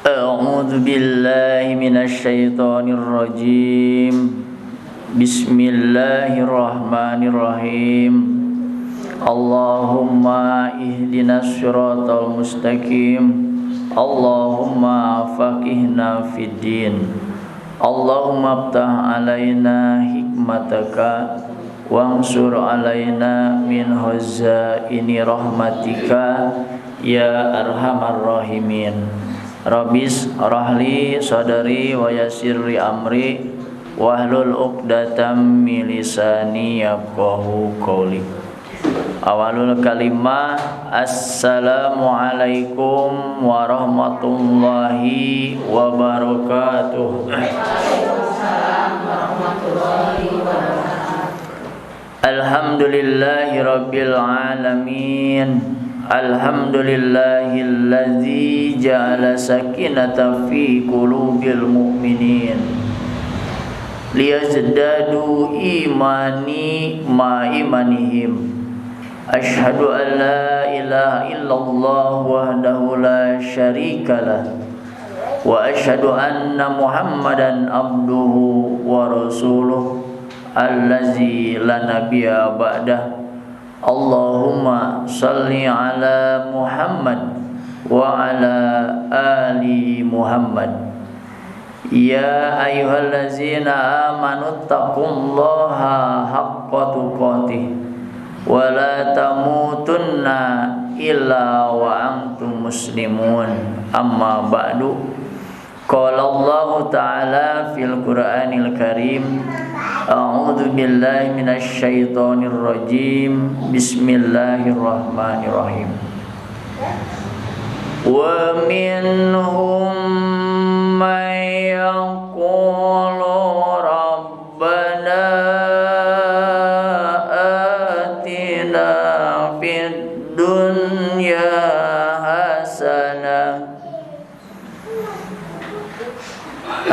أعوذ بالله من الشيطان الرجيم بسم الله الرحمن الرحيم اللهم اهدنا الصراط المستقيم اللهم فقهنا في الدين اللهم افتح علينا حكمتك وانصر علينا من خزائن رحمتك يا أرحم الراحمين Rabbis rahli sadari wa yassirli amri wahlul 'uqdatam min lisani yafqahu qawli. Awalul kalimah assalamu alaikum warahmatullahi wabarakatuh. Alhamdulillahi rabbil alamin. Alhamdulillahilladzi ja'ala sakinata fi qulubil mu'minin liyazdadu imani ma imanihim. Asyhadu an la ilaha illallah wahdahu la syarikalah wa asyhadu anna Muhammadan abduhu wa rasuluh allazi la nabiyya ba'dah. Allahumma salli ala Muhammad wa ala ali Muhammad. Ya ayyuhallazina amanu taqullaha haqqa tuqatih wa la tamutunna illa wa antum muslimun. Amma ba'du. Qala Allah ta'ala fil Qur'anil Karim A'udzu billahi minasy syaithanir rajim. Bismillahirrahmanirrahim. Wa minhum man yaqulu rabbana atina fid dunya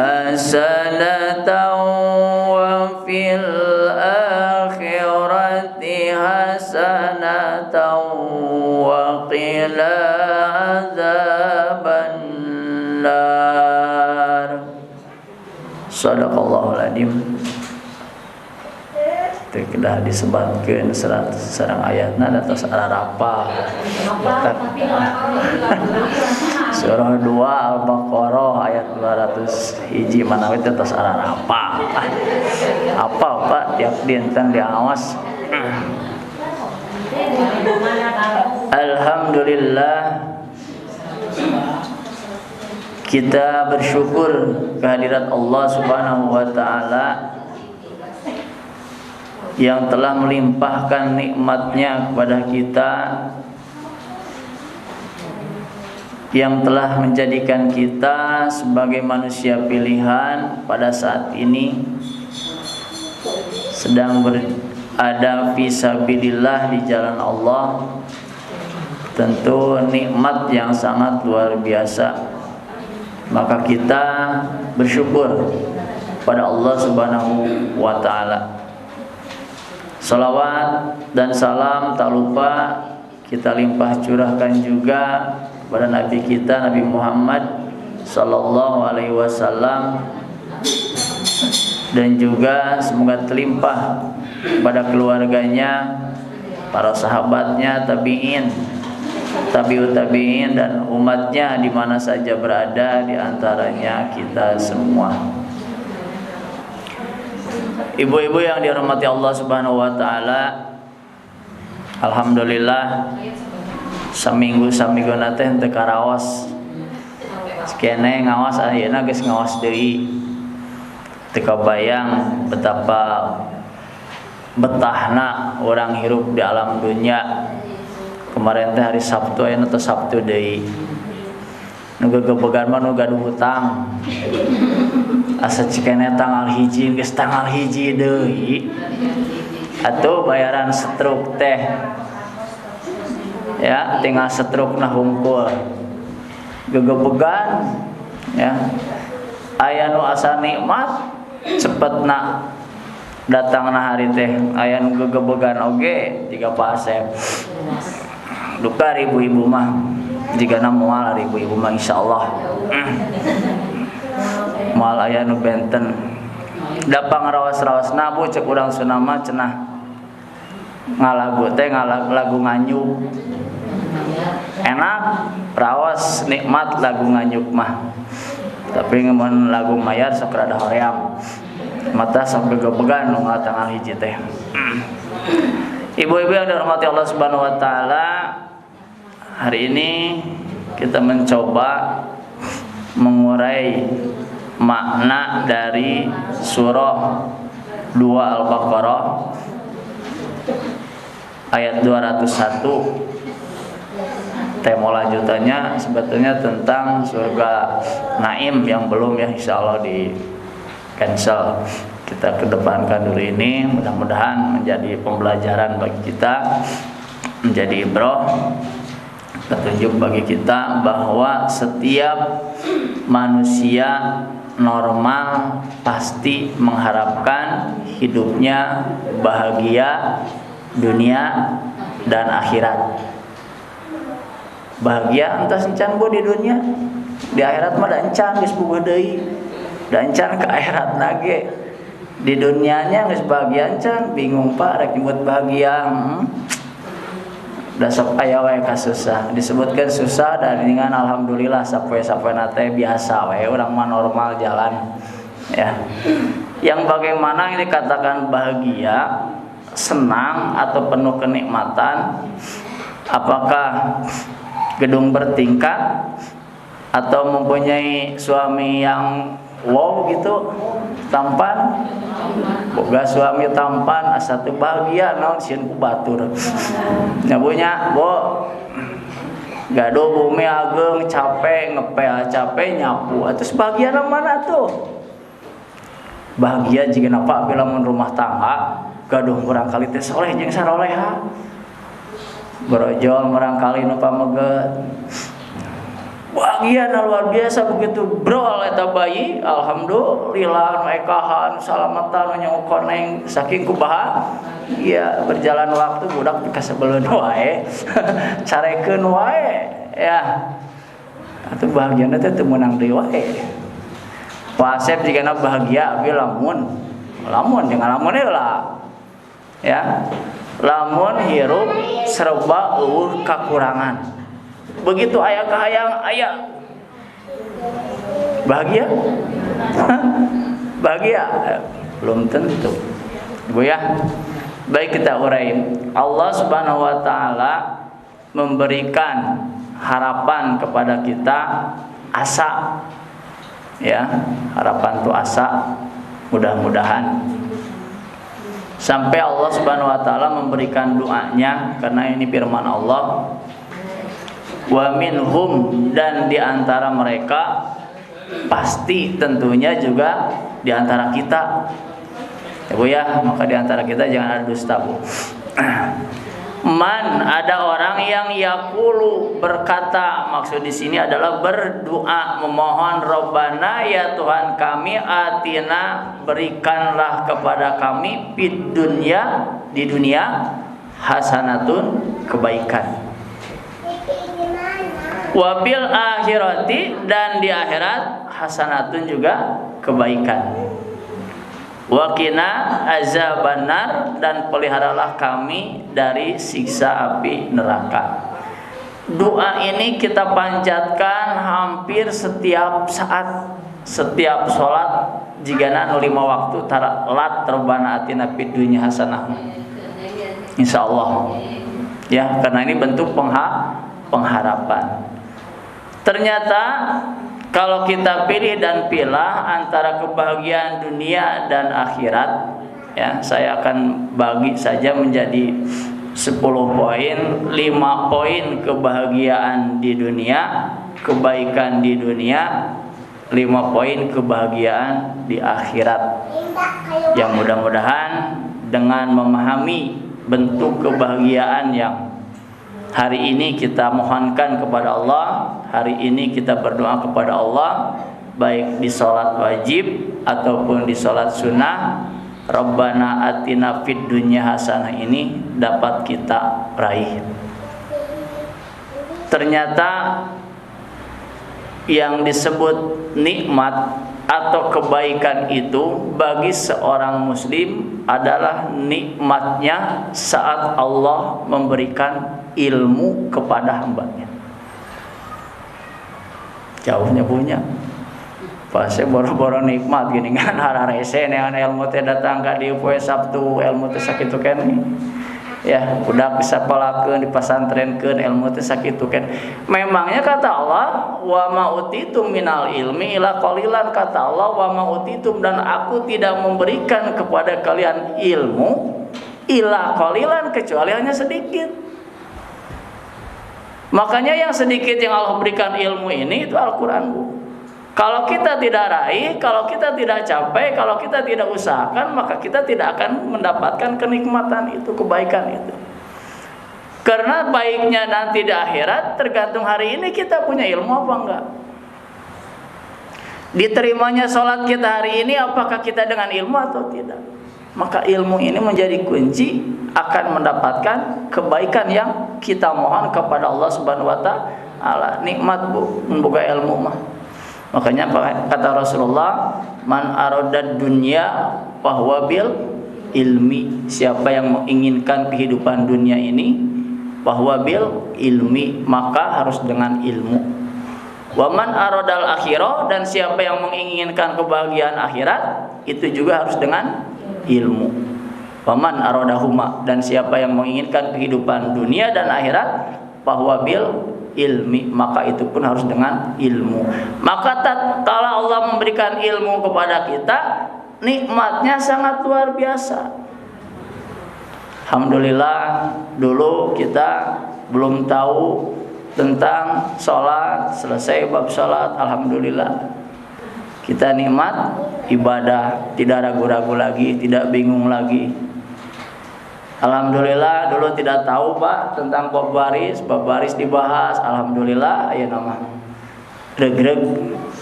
hasanatan wa fil akhirati hasanatan wa qina adzabannar. Shadaqallahul adzim. Telah disebutkan sareng ayatna atas ararapa. Surah 2 Al-Baqarah ayat 201 manawi atas ararapa. Apa Pak tiap dinten diawas. Alhamdulillah, kita bersyukur kehadirat Allah Subhanahu wa taala yang telah melimpahkan nikmatnya kepada kita, yang telah menjadikan kita sebagai manusia pilihan pada saat ini sedang berada fisabilillah di jalan Allah. Tentu nikmat yang sangat luar biasa. Maka kita bersyukur pada Allah Subhanahu wa taala. Salawat dan salam tak lupa kita limpah curahkan juga kepada Nabi kita Nabi Muhammad sallallahu alaihi wasallam, dan juga semoga terlimpah pada keluarganya, para sahabatnya, tabi'in, tabi'ut tabi'in, dan umatnya di mana saja berada, di antaranya kita semua. Ibu-ibu yang dirahmati Allah Subhanahu wa taala, alhamdulillah saminggu teh teu karaos. Sekene ngawas ayeuna geus ngawas deui. Teu kabayang betapa betahna orang hirup di alam dunya. Kemarin teh hari Sabtu ayeuna teh Sabtu deui. Nu gegebegan mah nu gaduh hutang. Asa cikene tanggal hiji geus tanggal hiji deui. Atuh bayaran stroke teh. Ya, tinggal stroke nah hungkul. Gegebegan ya. Aya nu asa nikmat cepetna datangna hari teh. Aya nu gegebegan oge tiga pasep. Duka ibu-ibu mah jigana moal ari ibu-ibu mah insyaallah moal aya nu benten da pangaraos-raosna bu cek urang Sunda mah cenah ngalagu teh lagu nganyuk enak raos nikmat lagu nganyuk mah tapi ngemun lagu mayar sok rada hoream mata sok gegebegan nu ngatangah hiji teh. Ibu-ibu yang dirahmati Allah Subhanahu wa taala, hari ini kita mencoba mengurai makna dari surah 2 Al-Baqarah ayat 201. Tema lanjutannya sebetulnya tentang surga Naim yang belum ya, insyaallah di cancel. Kita kedepankan dulu ini, mudah-mudahan menjadi pembelajaran bagi kita, menjadi ibrah, petunjuk bagi kita bahwa setiap manusia normal pasti mengharapkan hidupnya bahagia dunia dan akhirat. Bahagia entah encan bu di dunia, di akhirat mah da encan geus boga deui, da encan ke akhirat nage. Di dunianya geus bahagia encan, bingung Pak rek nyebut bahagia. Da sok aya wae kasusah, disebutkan susah dan dengan alhamdulillah sapoe-sapoena teh biasa wae, urang mah normal jalan. Ya. Yang bagaimana yang dikatakan bahagia, senang atau penuh kenikmatan, apakah gedung bertingkat atau mempunyai suami yang wow gitu, tampan, boga suami tampan, asa teu bahagia naon sieun ku batur. Nyabunya, bo gaduh bumi ageng capek ngepel, capek nyapu, atuh bahagia mana tuh? Bahagia jigana apa bila mun rumah tangga gaduh urang kali teh soleh jeung saroleha. Berojol merangkali nu pameget. Bahagia luar biasa begitu brol eta bayi, alhamdulillah nu ekahan salamatan nu koneng saking kubaha. Iya, berjalan waktu budak kasebeleun wae. Carekeun wae ya. Atuh bahagiana teh teu meunang deui wae. Pasep jigana bahagia abi lamun jangan lamun heula. Ya. Lamun hirup serba eueuh kakurangan. Begitu aya kahayang aya bahagia. Bahagia belum tentu. Ibu ya. Baik kita uraiin. Allah Subhanahu wa taala memberikan harapan kepada kita, asa. Ya, harapan itu asa. Mudah-mudahan sampai Allah Subhanahu wa taala memberikan doanya, karena ini firman Allah, wa minhum, dan di antara mereka pasti tentunya juga di antara kita. Ya Bu ya, maka di antara kita jangan ada dusta Bu. Man, ada orang yang yaqulu, berkata, maksud di sini adalah berdoa, memohon, Rabbana, ya Tuhan kami, atina, berikanlah kepada kami, fid dunya, di dunia, hasanatun, kebaikan, wabil akhirati, dan di akhirat, hasanatun juga kebaikan, wakina azabannar, dan peliharalah kami dari siksa api neraka. Doa ini kita panjatkan hampir setiap saat, setiap sholat, jigana nu 5 waktu tarat Rabbana atina fid dunya hasanah. Insyaallah. Ya, karena ini bentuk pengharapan. Ternyata kalau kita pilih dan pilah antara kebahagiaan dunia dan akhirat, ya, saya akan bagi saja menjadi 10 poin, 5 poin kebahagiaan di dunia, kebaikan di dunia, 5 poin kebahagiaan di akhirat. Yang mudah-mudahan dengan memahami bentuk kebahagiaan yang hari ini kita mohonkan kepada Allah, hari ini kita berdoa kepada Allah, baik di sholat wajib ataupun di sholat sunnah, Rabbana atina fid dunya hasanah ini dapat kita raih. ternyata yang disebut nikmat atau kebaikan itu bagi seorang muslim adalah nikmatnya saat Allah memberikan ilmu kepada hambanya. Jauhnya punya pasti boro-boro nikmat gini kan hararese nean ilmu teh datang ka dieu poe Sabtu ilmu teh sakitu keneh. Ya, budak bisa polakeun dipasantrenkeun ilmu teh sakitu kan. Memangnya kata Allah, wa ma utitum minal ilmi ila qalilan, kata Allah, wa ma utitum, dan aku tidak memberikan kepada kalian ilmu ila qalilan, kecuali hanya sedikit. Makanya yang sedikit yang Allah berikan ilmu ini itu Al-Qur'an, Bu. Kalau kita tidak raih, kalau kita tidak capai, kalau kita tidak usahakan, maka kita tidak akan mendapatkan kenikmatan itu, kebaikan itu. Karena baiknya nanti di akhirat tergantung hari ini kita punya ilmu apa enggak. Diterimanya sholat kita hari ini apakah kita dengan ilmu atau tidak. Maka ilmu ini menjadi kunci akan mendapatkan kebaikan yang kita mohon kepada Allah Subhanahu wa taala. Nikmat, Bu, membuka ilmu mah. Makanya kata Rasulullah, man aradad dunya fahuwa bil ilmi. Siapa yang menginginkan kehidupan dunia ini, fahuwa bil ilmi, maka harus dengan ilmu. Wa man aradal akhirah, dan siapa yang menginginkan kebahagiaan akhirat, itu juga harus dengan ilmu. Wa man aradahuma, dan siapa yang menginginkan kehidupan dunia dan akhirat, fahuwa bil ilmi, maka itu pun harus dengan ilmu. Maka tatkala Allah memberikan ilmu kepada kita, nikmatnya sangat luar biasa. Alhamdulillah, dulu kita belum tahu tentang sholat, selesai bab sholat, alhamdulillah kita nikmat ibadah, tidak ragu-ragu lagi, tidak bingung lagi. Alhamdulillah, dulu tidak tahu Pak tentang bab waris dibahas. Alhamdulillah, aya nama regreg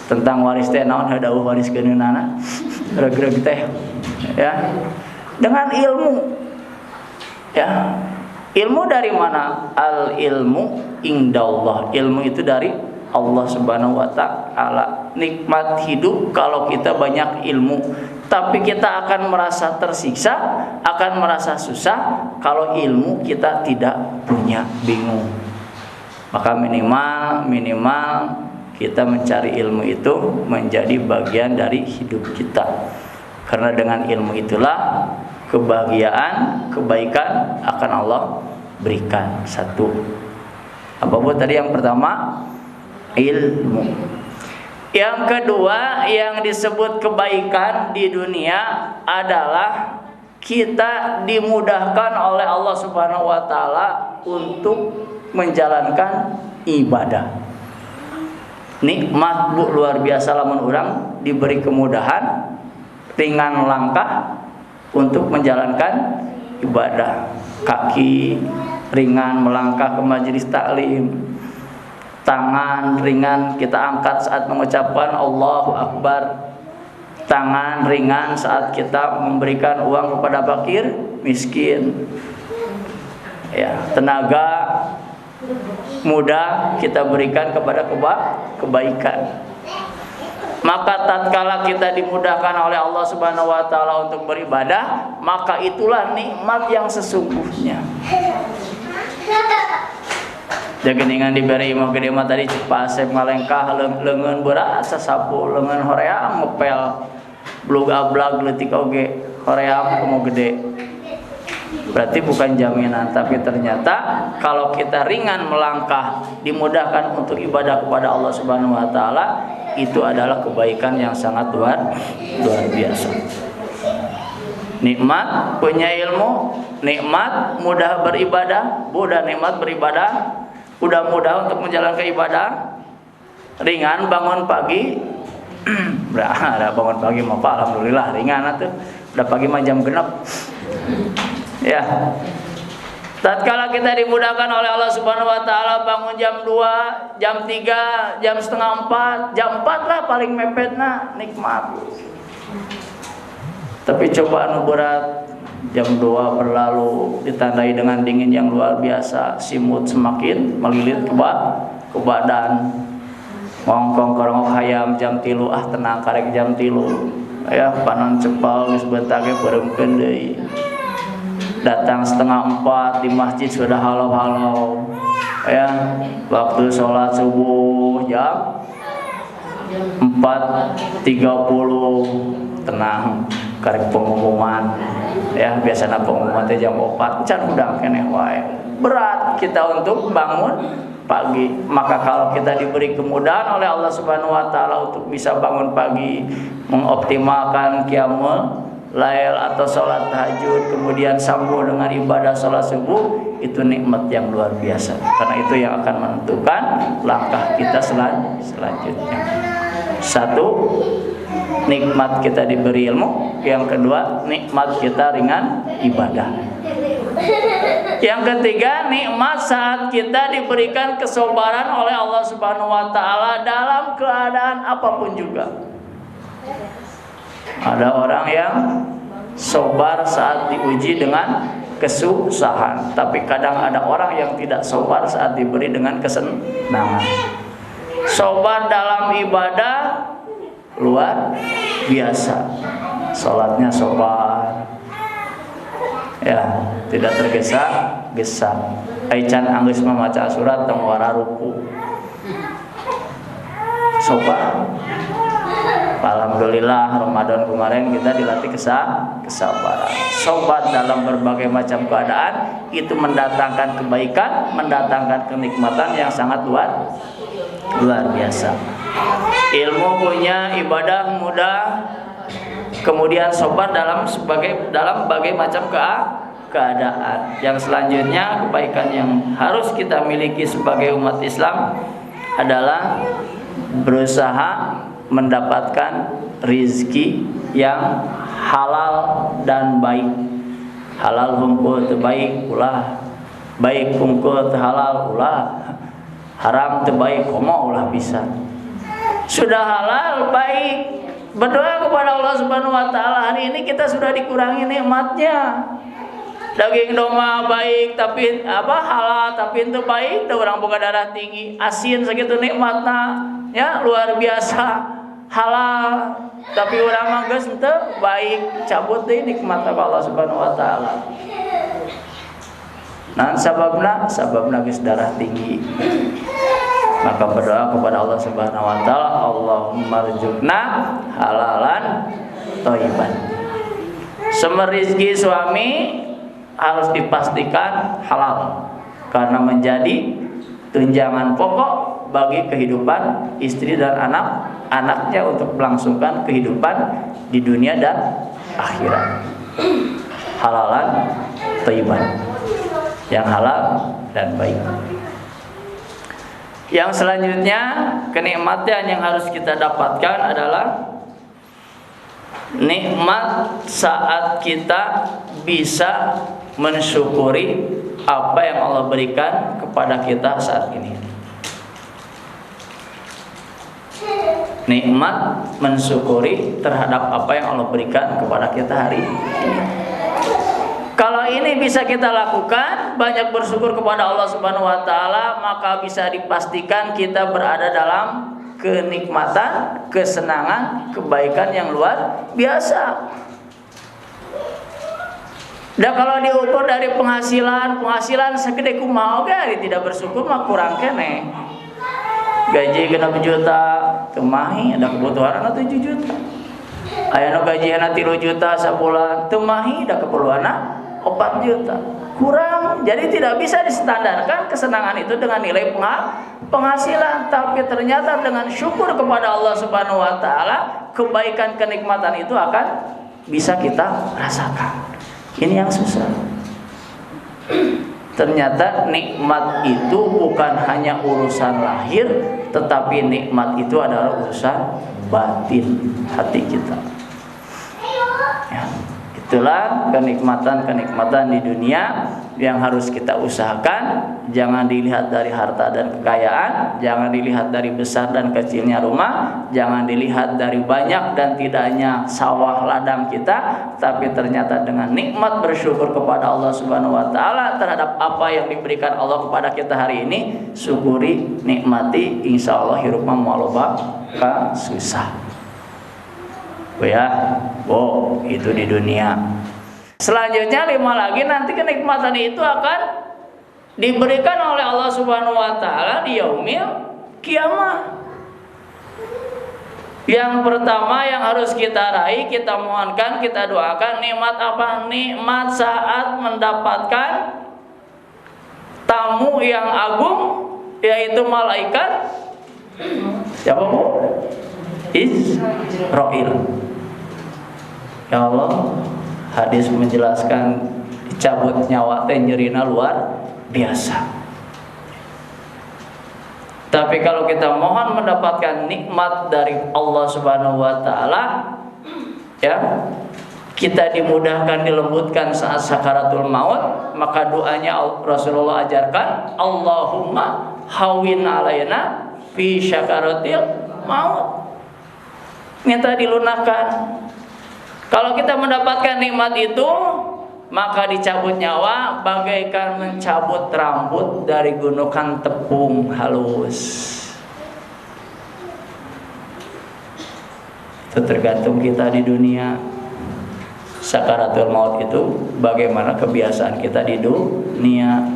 tentang waris teh naon hadeuh waris geunana. Regreg teh ya. Dengan ilmu. Ya. Ilmu dari mana? Al ilmu indallah. Ilmu itu dari Allah Subhanahu wa taala. Nikmat hidup kalau kita banyak ilmu. Tapi kita akan merasa tersiksa, akan merasa susah kalau ilmu kita tidak punya, bingung. Maka minimal kita mencari ilmu itu menjadi bagian dari hidup kita. Karena dengan ilmu itulah kebahagiaan, kebaikan akan Allah berikan. Satu. Apa buat tadi yang pertama? Ilmu. Yang kedua yang disebut kebaikan di dunia adalah kita dimudahkan oleh Allah Subhanahu wa taala untuk menjalankan ibadah. Nikmat, Bu, luar biasa lamun urang diberi kemudahan, ringan langkah untuk menjalankan ibadah. Kaki ringan melangkah ke majelis taklim. Tangan ringan kita angkat saat mengucapkan Allahu Akbar. Tangan ringan saat kita memberikan uang kepada fakir, miskin. Ya, tenaga mudah kita berikan kepada kebaikan. Maka tatkala kita dimudahkan oleh Allah Subhanahu wa taala untuk beribadah, maka itulah nikmat yang sesungguhnya. Jageningan diberi imah gede mah tadi Pasep ngalengkah leungeun berat sasapu leungeun hoream ngepel blug ablag leutik oge hoream komo gede. Berarti bukan jaminan, tapi ternyata kalau kita ringan melangkah, dimudahkan untuk ibadah kepada Allah Subhanahu wa taala, itu adalah kebaikan yang sangat luar biasa. Nikmat punya ilmu, nikmat mudah beribadah, mudah nikmat beribadah, udah mudah untuk menjalankan ibadah, ringan bangun pagi. Ada bangun pagi mah Pak, alhamdulillah ringan atuh. Udah pagi mah jam genep. Ya. Tatkala kita dimudahkan oleh Allah Subhanahu wa taala bangun jam 2, jam 3, jam setengah 4, jam 4 lah paling mepetna nikmat. Tapi cobaan berat jam 2 berlalu ditandai dengan dingin yang luar biasa, simut semakin melilit ke badan. Ngongkong korongok hayam jam 3 tenang karek jam 3 ya panon cepal geus bentar ge pereumkeun deui. Datang 3:30 di masjid sudah halau-halau ya, waktu sholat subuh jam 4.30 tenang karek pengumuman ya, biasanya pengumuman teh jam 4 can udang keneh wae. Berat kita untuk bangun pagi. Maka kalau kita diberi kemudahan oleh Allah Subhanahu wa taala untuk bisa bangun pagi, mengoptimalkan qiyamul lail atau sholat tahajud, kemudian sambung dengan ibadah sholat subuh, itu nikmat yang luar biasa. Karena itu yang akan menentukan langkah kita selanjutnya. Satu, nikmat kita diberi ilmu. Yang kedua, nikmat kita ringan ibadah. Yang ketiga, nikmat saat kita diberikan kesabaran oleh Allah Subhanahu wa taala dalam keadaan apapun juga. Ada orang yang sabar saat diuji dengan kesusahan, tapi kadang ada orang yang tidak sabar saat diberi dengan kesenangan. Sabar dalam ibadah luar biasa. Salatnya sabar. Ya, tidak tergesa-gesa. Aican anggeus mamaca surat tong wara ruku. Sabar. Alhamdulillah Ramadan kemarin kita dilatih kesabaran. Sabar dalam berbagai macam keadaan itu mendatangkan kebaikan, mendatangkan kenikmatan yang sangat luar biasa. Ilmu punya, ibadah mudah, kemudian sabar dalam berbagai macam keadaan. Yang selanjutnya, kebaikan yang harus kita miliki sebagai umat Islam adalah berusaha mendapatkan rizki yang halal dan baik. Halal hungkul terbaik ulah, baik hungkul halal ulah, haram terbaik komo ulah bisa. Sudah halal baik, berdoa kepada Allah Subhanahu wa taala. Hari ini kita sudah dikurangi nikmatnya. Daging domba baik tapi halal tapi itu baik, da urang boga darah tinggi, asin sakitu nikmatna ya luar biasa. Halal tapi urang mah geus teu baik, cabut deui nikmat Allah Subhanahu wa taala. Nah, sababna geus darah tinggi. Maka berdoa kepada Allah Subhanahu wa taala, Allahumma rzuqna halalan thayyiban. Sumber rezeki suami harus dipastikan halal karena menjadi tunjangan pokok bagi kehidupan istri dan anak-anaknya untuk melangsungkan kehidupan di dunia dan akhirat. Halalan thayyiban, yang halal dan baik. Yang selanjutnya, kenikmatan yang harus kita dapatkan adalah nikmat saat kita bisa mensyukuri apa yang Allah berikan kepada kita saat ini. Nikmat mensyukuri terhadap apa yang Allah berikan kepada kita hari ini. Kalau ini bisa kita lakukan, banyak bersyukur kepada Allah Subhanahu wa taala, maka bisa dipastikan kita berada dalam kenikmatan, kesenangan, kebaikan yang luar biasa. Dan kalau diukur dari penghasilan segede kumaha ge tidak bersyukur mah kurang kene. Gaji 6 juta, temahi ada kebutuhan 7 juta. Aya nu gajiana 3 juta sabulan, temahi ada keperluan 4 juta. Kurang, jadi tidak bisa distandarkan kesenangan itu dengan nilai penghasilan, tapi ternyata dengan syukur kepada Allah Subhanahu wa taala, kebaikan kenikmatan itu akan bisa kita rasakan. Ini yang susah. Ternyata nikmat itu bukan hanya urusan lahir, tetapi nikmat itu adalah urusan batin hati kita. Ya, itulah kenikmatan-kenikmatan di dunia yang harus kita usahakan jangan dilihat dari harta dan kekayaan, jangan dilihat dari besar dan kecilnya rumah, jangan dilihat dari banyak dan tidaknya sawah ladang kita, tapi ternyata dengan nikmat bersyukur kepada Allah Subhanahu wa taala terhadap apa yang diberikan Allah kepada kita hari ini, syukuri, nikmati, insya Allah hirup mah moal loba ka susah. Ya, itu di dunia. Selanjutnya 5 lagi, nanti kenikmatan itu akan diberikan oleh Allah Subhanahu wa taala di yaumil kiamah. Yang pertama yang harus kita raih, kita mohonkan, kita doakan, nikmat apa? Nikmat saat mendapatkan tamu yang agung, yaitu malaikat siapa Bu? Israil. Ya Allah, hadis menjelaskan dicabut nyawa teh nyerina luar biasa. Tapi kalau kita mohon mendapatkan nikmat dari Allah Subhanahu wa taala, ya, kita dimudahkan, dilembutkan saat sakaratul maut, maka doanya Rasulullah ajarkan, Allahumma hawin alaina fi sakaratil maut. Minta dilunakkan. Kalau kita mendapatkan nikmat itu, maka dicabut nyawa bagaikan mencabut rambut dari gunungan tepung halus. Itu tergantung kita di dunia. Sakaratul maut itu bagaimana kebiasaan kita di dunia.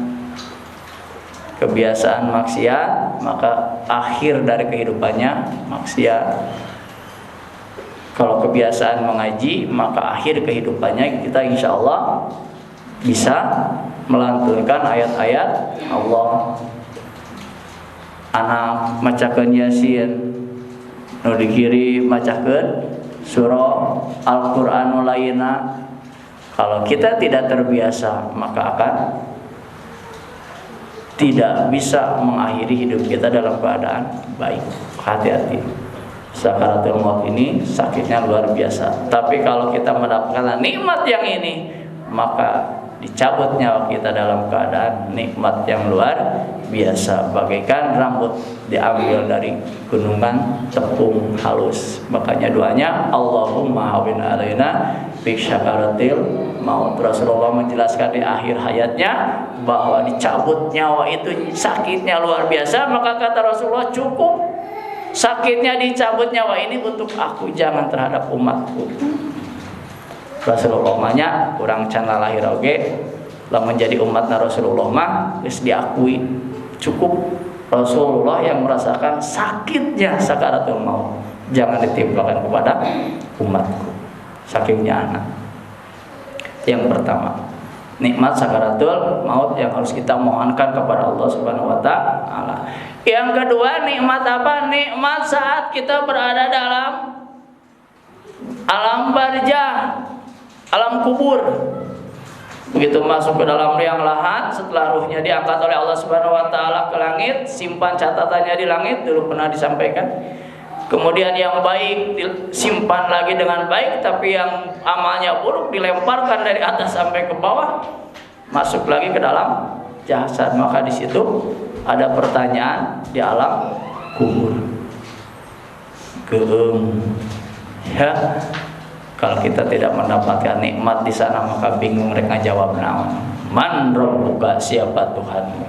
Kebiasaan maksiat, maka akhir dari kehidupannya maksiat. Kalau kebiasaan mengaji, maka akhir kehidupannya kita insya Allah bisa melantunkan ayat-ayat Allah. Anak macakeun Yasin, nu di kiri macakeun surah Al-Qur'an lainna. Kalau kita tidak terbiasa, maka akan tidak bisa mengakhiri hidup kita dalam keadaan baik. Hati-hati. Sakaratul maut ini sakitnya luar biasa. Tapi kalau kita mendapatkan nikmat yang ini, maka dicabut nyawa kita dalam keadaan nikmat yang luar biasa, bagaikan rambut diambil dari gunungan tepung halus. Makanya doanya Allahumma hawin alaina fi sakaratil maut. Rasulullah menjelaskan di akhir hayatnya bahwa dicabut nyawa itu sakitnya luar biasa, maka kata Rasulullah, cukup sakitnya dicabut nyawa ini untuk aku, jangan terhadap umatku. Rasulullah mahnya kurang can lahir oge, lah menjadi umatna Rasulullah mah geus diakui. Cukup Rasulullah yang merasakan sakitnya sakaratul maut, jangan ditimpakan kepada umatku. Sakitnya anak. Yang pertama, nikmat sakaratul maut yang harus kita mohonkan kepada Allah Subhanahu wa taala. Yang kedua, nikmat apa? Nikmat saat kita berada dalam alam barzah, alam kubur. Begitu masuk ke dalam liang lahat, setelah ruhnya diangkat oleh Allah Subhanahu wa taala ke langit, simpan catatannya di langit, dulu pernah disampaikan. Kemudian yang baik disimpan lagi dengan baik, tapi yang amalnya buruk dilemparkan dari atas sampai ke bawah, masuk lagi ke dalam jasad. Maka di situ ada pertanyaan di alam kubur. Ya, kalau kita tidak mendapatkan nikmat di sana, maka bingung mereka jawab naon. Man rabbuka, siapa Tuhanmu?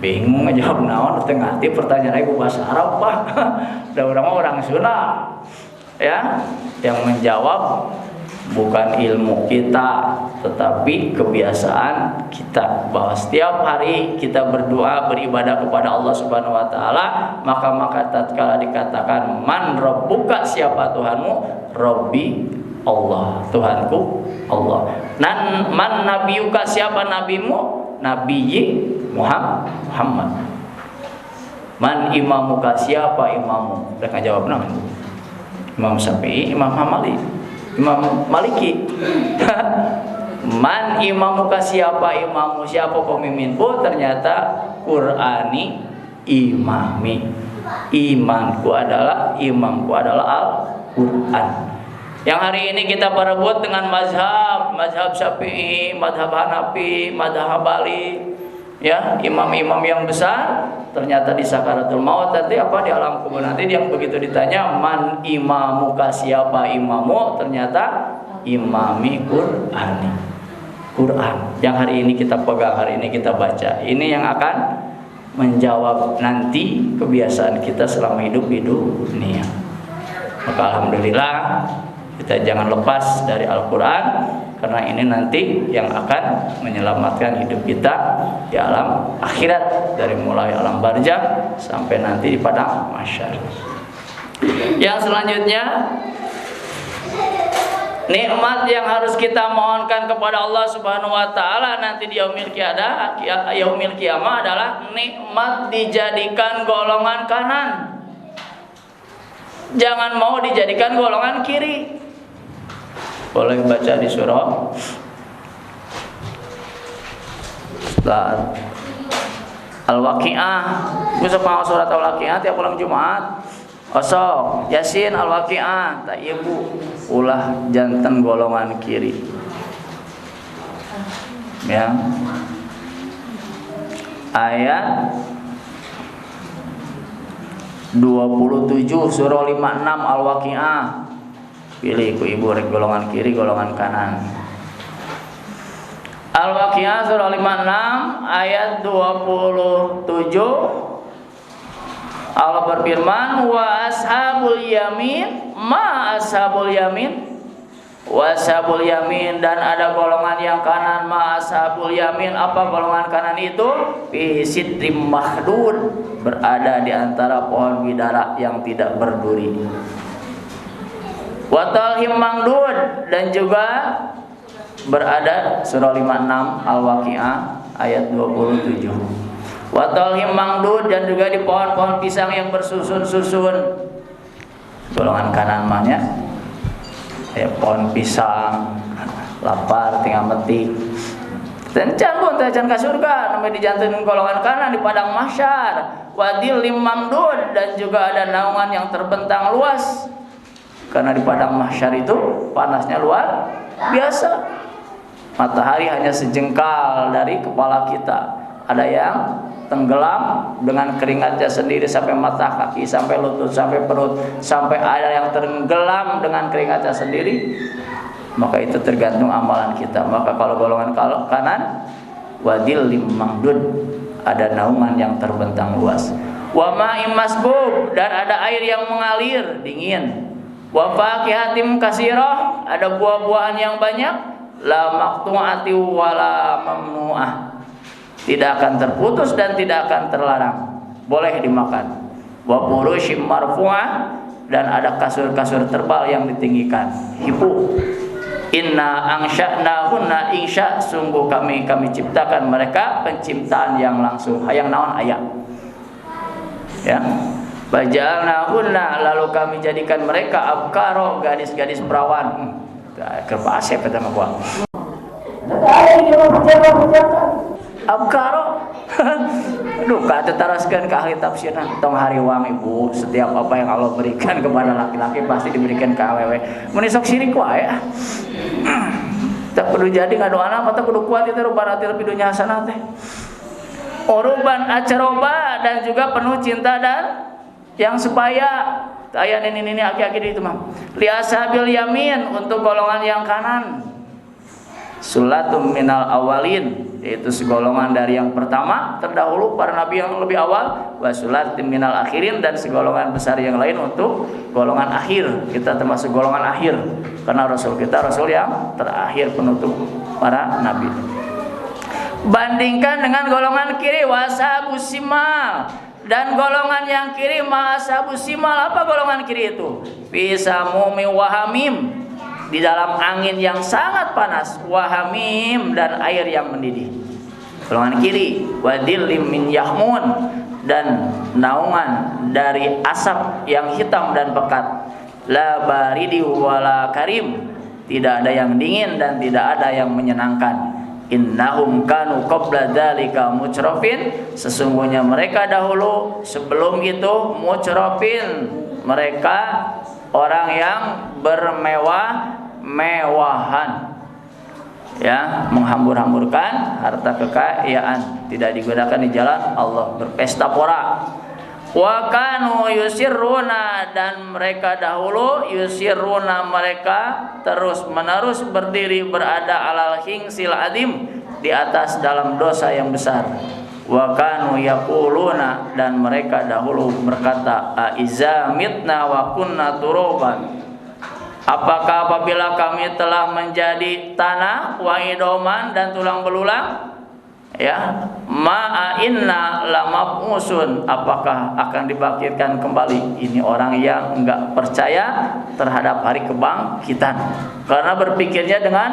Bingung ngejawab naon, tengah hati pertanyaan ibu bahasa Arab Pak. Udah orang Sunda. Ya, yang menjawab bukan ilmu kita, tetapi kebiasaan kita, bahwa setiap hari kita berdoa beribadah kepada Allah Subhanahu wa taala, maka tatkala dikatakan man rabbuka, siapa Tuhanmu? Rabbi Allah, Tuhanku Allah. Nan man nabiyuka, siapa nabimu? Nabiyyi Muhammad. Man imamuka, siapa imamu? Mereka jawab nama Imam Syafi'i, Imam Hamali, Imam Maliki. Man imamuka, siapa imamu, siapa pemimpinmu? Ternyata Qur'ani imami. Imanku adalah, imamku adalah Al-Qur'an. Yang hari ini kita berebut dengan mazhab Syafi'i, mazhab Hanafi, mazhab Hambali. ya imam-imam yang besar ternyata di sakaratul maut nanti apa di alam kubur nanti yang begitu ditanya man imamuka, siapa imamu, ternyata imami Quran yang hari ini kita pegang, hari ini kita baca, ini yang akan menjawab nanti kebiasaan kita selama hidup di dunia. Maka alhamdulillah kita jangan lepas dari Al-Quran, karena ini nanti yang akan menyelamatkan hidup kita di alam akhirat, dari mulai alam barzakh sampai nanti di padang mahsyar. Yang selanjutnya, nikmat yang harus kita mohonkan kepada Allah Subhanahu wa taala nanti di yaumil qiyamah adalah nikmat dijadikan golongan kanan. Jangan mau dijadikan golongan kiri. Boleh baca di surah Al-Waqiah. Bisa paham surat Al-Waqiah tiap malam Jumat. Osok Yasin Al-Waqiah tak ibu ulah jantan golongan kiri. Ya. Ayat 27 surah 56 Al-Waqiah. Pilih ku ibu rek golongan kiri golongan kanan. Al-Waqiah surah 56 ayat 27. Allah berfirman, wa ashabul yamin ma ashabul yamin. Wa ashabul yamin, dan ada golongan yang kanan, ma ashabul yamin, apa golongan kanan itu? Fi sidrim mahdud, berada di antara pohon bidara yang tidak berduri. Wa talhim mangdud, dan juga berada surah 56 Al-Waqiah ayat 27. Wa talhim mangdud, dan juga di pohon-pohon pisang yang bersusun-susun. Golongan kanan mahnya ya pohon pisang, lapar tinggal metik. Dan can ka surga, namanya dijantin golongan kanan di padang mahsyar. Wa dhillim mamdud, dan juga ada naungan yang terbentang luas. Karena di padang mahsyar itu panasnya luar biasa. Matahari hanya sejengkal dari kepala kita. Ada yang tenggelam dengan keringatnya sendiri sampai mata kaki, sampai lutut, sampai perut, sampai ada yang tenggelam dengan keringatnya sendiri. Maka itu tergantung amalan kita. Maka kalau golongan kanan, wadil limangdud, ada naungan yang terbentang luas. Wa ma'im masbub, dan ada air yang mengalir dingin. Wa faqihatim kasirah, ada buah-buahan yang banyak. La maqtu'ati wa la mamnu'ah, tidak akan terputus dan tidak akan terlarang, boleh dimakan. Wa furushim marfu'ah, dan ada kasur-kasur terbal yang ditinggikan. Hibu. Inna angsha'nahunna insya, sungguh kami ciptakan mereka penciptaan yang langsung. Hayang naon aya. Ya. Bajalnahunna, lalu kami jadikan mereka abkaro, gadis-gadis perawan. Kerpa asep eta mah gua. Abkaro. Aduh, kata taraskan ke ahli tafsirna. Tong hariwang ibu, setiap apa yang Allah berikan kepada laki-laki pasti diberikan ke awewe. Mun sok sirik wae. Tak perlu jadi ngadoana apa tak kudu kuat itu ruban ati lebih dunya hasanah teh. Uruban acaroba, dan juga penuh cinta dan yang supaya ayat ini aki-aki itu mah. Li ashabil yamin, untuk golongan yang kanan. Sulatum minal awalin, yaitu segolongan dari yang pertama terdahulu para nabi yang lebih awal. Wa sulatum minal akhirin, dan segolongan besar yang lain untuk golongan akhir. Kita termasuk golongan akhir karena rasul kita rasul yang terakhir, penutup para nabi. Bandingkan dengan golongan kiri, washabus simal, dan golongan yang kiri ma'ashabus simal. Apa golongan kiri itu? Fisamumi wahamim, di dalam angin yang sangat panas, wahamim, dan air yang mendidih. Golongan kiri, wadillim min yahmun, dan naungan dari asap yang hitam dan pekat. La baridi wala karim, tidak ada yang dingin dan tidak ada yang menyenangkan. Innahum kanu qabla dzalika mucrafin, sesungguhnya mereka dahulu sebelum itu mucrafin, mereka orang yang bermewah-mewahan. ya, menghambur-hamburkan harta kekayaan, tidak digunakan di jalan Allah, berpesta pora. Wa kanu yusirruna, dan mereka dahulu yusirruna, mereka terus-menerus berdiri berada alal hingsil adim, di atas dalam dosa yang besar. Wa kanu yaquluna, dan mereka dahulu berkata, aiza mitna wa kunna turuban, apakah apabila kami telah menjadi tanah, wa idoman, dan tulang belulang, ya, ma'a inna lamab'usun, apakah akan dibangkitkan kembali? Ini orang yang enggak percaya terhadap hari kebangkitan, karena berpikirnya dengan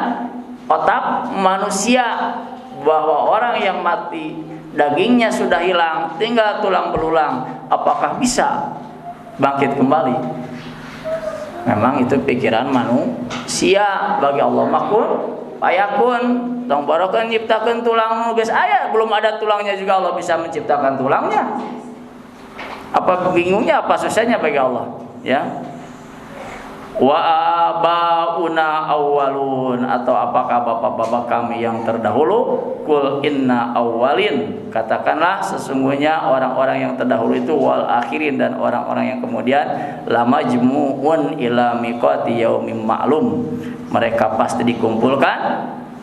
otak manusia, bahwa orang yang mati dagingnya sudah hilang, tinggal tulang belulang, apakah bisa bangkit kembali? Memang itu pikiran manusia. Bagi Allah makun payakun, tong barokan nyiptakan tulang geus aya, belum ada tulangnya juga Allah bisa menciptakan tulangnya. Apa bingungnya, apa susahnya bagi Allah, ya? Wa abauna awwalun, atau apakah bapak-bapak kami yang terdahulu? Kul inna awwalin, katakanlah sesungguhnya orang-orang yang terdahulu itu, wal akhirin, dan orang-orang yang kemudian, lamajmu'un ila miqati yaumin ma'lum, mereka pasti dikumpulkan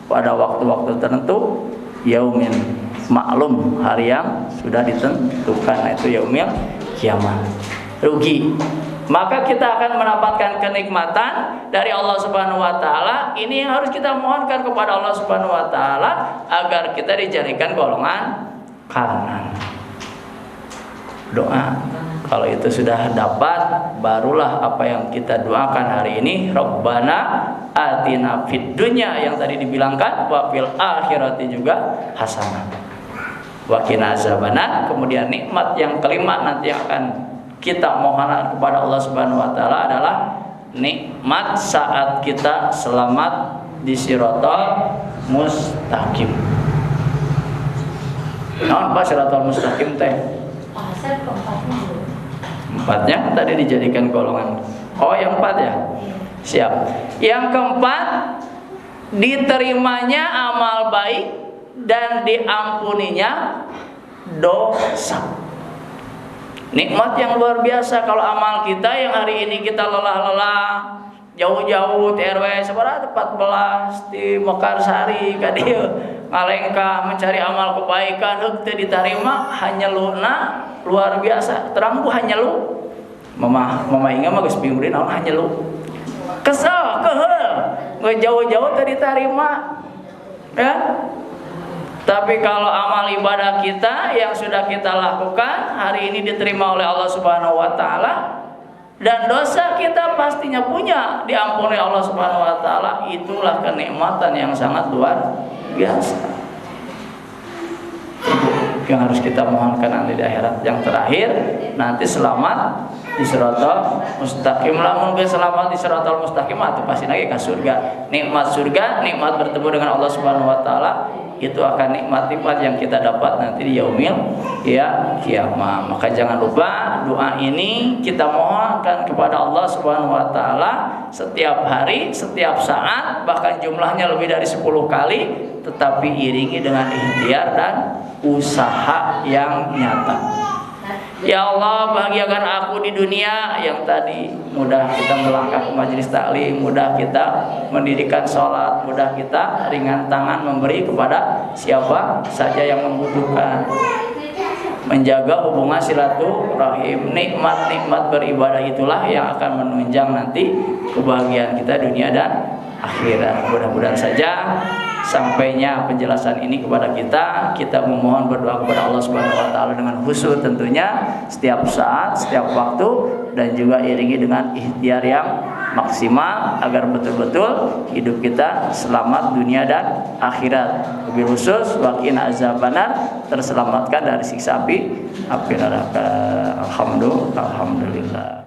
pada waktu-waktu tertentu, yaumin maklum, hari yang sudah ditentukan, itu yaumil kiamat. Rugi. Maka kita akan mendapatkan kenikmatan dari Allah Subhanahu wa taala. Ini yang harus kita mohonkan kepada Allah Subhanahu wa taala, agar kita dijadikan golongan kanan. Doa. Kalau itu sudah dapat, barulah apa yang kita doakan hari ini, Rabbana atina fid dunya, yang tadi dibilangkan, wa fil akhirati juga hasanah, wa qina azabannar. Kemudian nikmat yang kelima nanti akan kita mohon kepada Allah Subhanahu wa taala adalah nikmat saat kita selamat di siratal mustaqim. Naon Pak siratal mustaqim teh? Empatnya tadi dijadikan golongan. Oh, yang empat ya? Siap. Yang keempat, diterimanya amal baik dan diampuninya dosa. Nikmat yang luar biasa kalau amal kita yang hari ini kita lelah-lelah jauh-jauh TRW seberapa 14 di Mekarsari ka dieu ngalengkah mencari amal kebaikan, heuk teu diterima, hanyeluna luar biasa. Terang bu hanyelu. Mama ingat mah geus bingung deui naon hanyelu. Kesel, keheul, jauh-jauh teu diterima. Ya. Tapi kalau amal ibadah kita yang sudah kita lakukan hari ini diterima oleh Allah Subhanahu wa taala, dan dosa kita pastinya punya diampuni Allah Subhanahu wa taala, itulah kenikmatan yang sangat luar biasa. Yang harus kita mohonkan nanti di akhirat. Yang terakhir, nanti selamat di siratal mustaqim. Lamun geus selamat di siratal mustaqim atuh pasti lagi ka surga. Nikmat surga, nikmat bertemu dengan Allah Subhanahu wa taala, itu akan nikmat-nikmat yang kita dapat nanti di yaumil ya kiamat. Maka jangan lupa doa ini kita mohonkan kepada Allah Subhanahu wa taala setiap hari, setiap saat, bahkan jumlahnya lebih dari 10 kali, tetapi iringi dengan ikhtiar dan usaha yang nyata. Ya Allah, bahagiakan aku di dunia yang tadi mudah kita melangkah ke majelis taklim, mudah kita mendirikan sholat, mudah kita ringan tangan memberi kepada siapa saja yang membutuhkan, menjaga hubungan silaturahim. Nikmat-nikmat beribadah itulah yang akan menunjang nanti kebahagiaan kita dunia dan akhirat. Mudah-mudahan saja sampainya penjelasan ini kepada kita memohon berdoa kepada Allah Subhanahu wa taala dengan khusyuk tentunya setiap saat, setiap waktu, dan juga iringi dengan ikhtiar yang maksimal agar betul-betul hidup kita selamat dunia dan akhirat. Lebih khusus wa qina azabannar, terselamatkan dari siksa api neraka. Alhamdulillah.